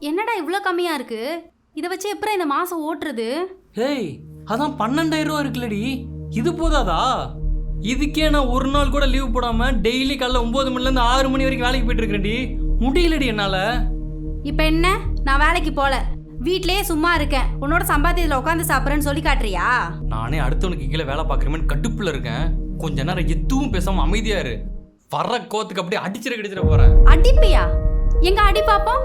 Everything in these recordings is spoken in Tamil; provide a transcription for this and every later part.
என்னடா இவ்வளோ கம்மியா இருக்கு? இதை வச்சு எப்படி இந்த மாசம் ஓட்டுறது? ஏய், அதான் 12,000 ரூபா இருக்குல்லடி, இது போதாதா? இதுக்கே நான் ஒரு நாள் கூட லீவ் போடாம டெய்லி காலைல 9 மணிலேருந்து 6 மணி வரைக்கும் வேலைக்கு போயிட்டு இருக்கிறேன்டி. முடியலடி என்னால. இப்போ என்ன, நான் வேலைக்கு போல, வீட்லயே சும்மா இருக்கேன், உன்னோட சம்பாத்தியத்தில் உட்காந்து சாப்பிட்றேன்னு சொல்லி காட்டுறியா? நானே அடுத்தவனுக்கு கீழே வேலை பார்க்குறேன்னு கட்டுப்புல இருக்கேன். கொஞ்ச நேரம் எதுவும் பேசாம அமைதியா இரு. வர்ற கோத்துக்கு அப்படியே அடிச்சிட போறேன். அடிப்பியா? எங்க அடி பாப்போம்.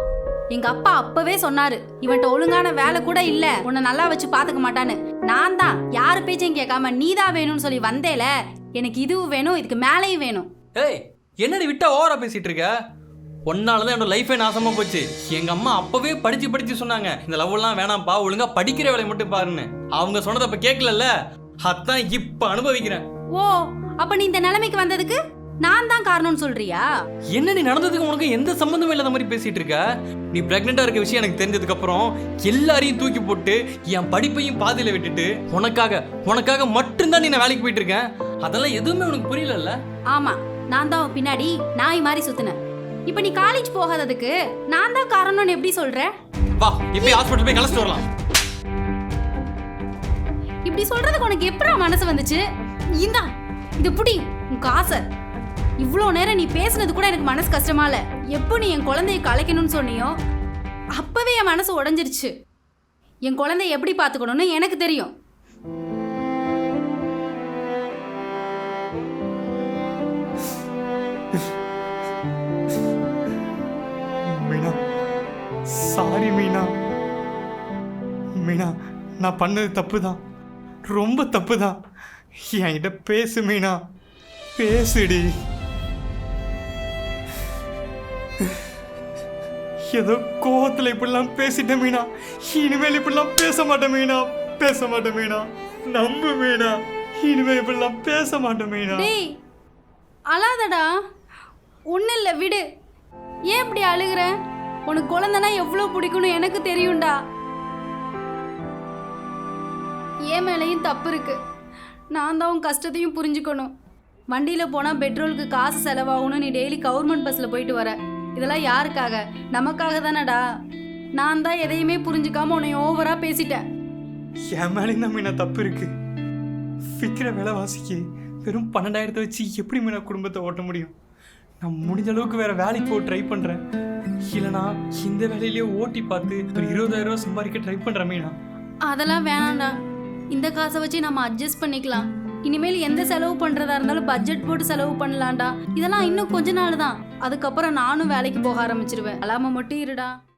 எங்க அப்பா அப்பவே சொன்னாரு, இவன்ட்ட ஒழுங்கான வேலை கூட இல்ல, உன்னை நல்லா வச்சு பாத்துக்க மாட்டான்னு. நான் தான் யாரு பேச்சையும் கேட்காம நீதான் வேணும்னு சொல்லி வந்தேல. எனக்கு இதுவும் வேணும், இதுக்கு மேலேயும் வேணும். ஏய், என்னடி விட்டா ஓவரா பேசிட்டு இருக்க? ஒன்னாலதான் என்னோட லைஃபே நாசமா போச்சு. எங்க அம்மா அப்பவே படிச்சு சொன்னாங்க, இந்த லவ் எல்லாம் வேணாம்ப்பா, ஒழுங்கா படிக்கிற வேலையை மட்டும் பாருன்னு. அவங்க சொன்னதை அப்ப கேட்கல, அதான் இப்ப அனுபவிக்கிறேன். ஓ, அப்ப நீ இந்த நிலைமைக்கு வந்ததுக்கு நான் தான் காரணம்னு சொல்றியா? என்ன நீ நடந்ததுக்கு உனக்கு எந்த சம்பந்தமும் இல்லாத மாதிரி பேசிட்டு இருக்க? நீ பிரெக்னெண்டா இருக்க விஷயம் எனக்கு தெரிஞ்சதுக்கு அப்புறம் எல்லாரையும் தூக்கி போட்டு என் படிப்பையும் பாதியில விட்டுட்டு உனக்காக மட்டும்தான் நீ நான் வேலைக்கு போயிட்டு இருக்கேன். அதெல்லாம் எதுவுமே உனக்கு புரியல. ஆமா, நான் தான் பின்னாடி நாய் மாதிரி சுத்தினேன். இப்ப நீ காலேஜ் போகாததுக்கு நான் தான் காரணம்னு எப்படி சொல்ற? வா, இப்படி ஹாஸ்பிடல் போய் கலச்சிட்டு வரலாம். இப்படி சொல்றதுக்கு உனக்கு எப்படா மனசு வந்துச்சு? இந்தா இது புடி உன் காசை. இவ்வளோ நேரம் நீ பேசுனது கூட எனக்கு மனசு கஷ்டமா இல்ல. எப்போ நீ என் குழந்தைய கலைக்கணும்னு சொன்னியோ அப்பவே என் மனசு உடைஞ்சிருச்சு. என் குழந்தைய எப்படி பார்த்துக்கணும்னு எனக்கு தெரியும். மீனா, சாரி மீனா. மீனா, நான் பண்ணது தப்பு தான், ரொம்ப தப்பு தான். என்கிட்ட பேசு மீனா, பேசுடி. ஏதோ கோவத்தில் இப்படிலாம் பேசிட்டேன் மீனா. இனிமேல் இப்படிலாம் பேச மாட்டேன் மீனா, பேச மாட்டேன் மீனா. நம்பு மீனா, இனிமேல் இப்படிலாம் பேச மாட்டேன் மீனா. டேய், அழாதடா, ஒன்றும் இல்லை, விடு. ஏன் இப்படி அழுகிற? உனக்கு குழந்தைனா எவ்வளோ பிடிக்கும்னு எனக்கு தெரியும்டா. ஏன் மேலேயும் தப்பு இருக்கு. நான் தான் உன் கஷ்டத்தையும் புரிஞ்சுக்கணும். வண்டியில் போனால் பெட்ரோலுக்கு காசு செலவாகணும், நீ டெய்லி கவர்மெண்ட் பஸ்ஸில் போயிட்டு வர. இதெல்லாம் யாருக்காக? நமக்காக தானடா. நான் தான் எதையுமே புரிஞ்சுக்காம உன்னை ஓவரா பேசிட்டேன். என் மேலேயும் தான் மீனா தப்பு இருக்கு. விற்கிற விலைவாசிக்கு வெறும் 12,000 வச்சு எப்படி மீனா குடும்பத்தை ஓட்ட முடியும்? நான் முடிஞ்ச அளவுக்கு வேற வேலைக்கு போக ட்ரை பண்றேன். இல்லைனா இந்த வேலையிலேயே ஓட்டி பார்த்து ஒரு 20,000 ரூபா சம்பாதிக்க ட்ரை பண்றேன் மீனா. அதெல்லாம் வேணாம்டா, இந்த காசை வச்சு நம்ம அட்ஜஸ்ட் பண்ணிக்கலாம். இனிமேல் எந்த செலவு பண்றதா இருந்தாலும் பட்ஜெட் போட்டு செலவு பண்ணலாம்டா. இதெல்லாம் இன்னும் கொஞ்ச நாள் தான், அதுக்கப்புறம் நானும் வேலைக்கு போக ஆரம்பிச்சிருவேன். அழாம மட்டும் இருடா.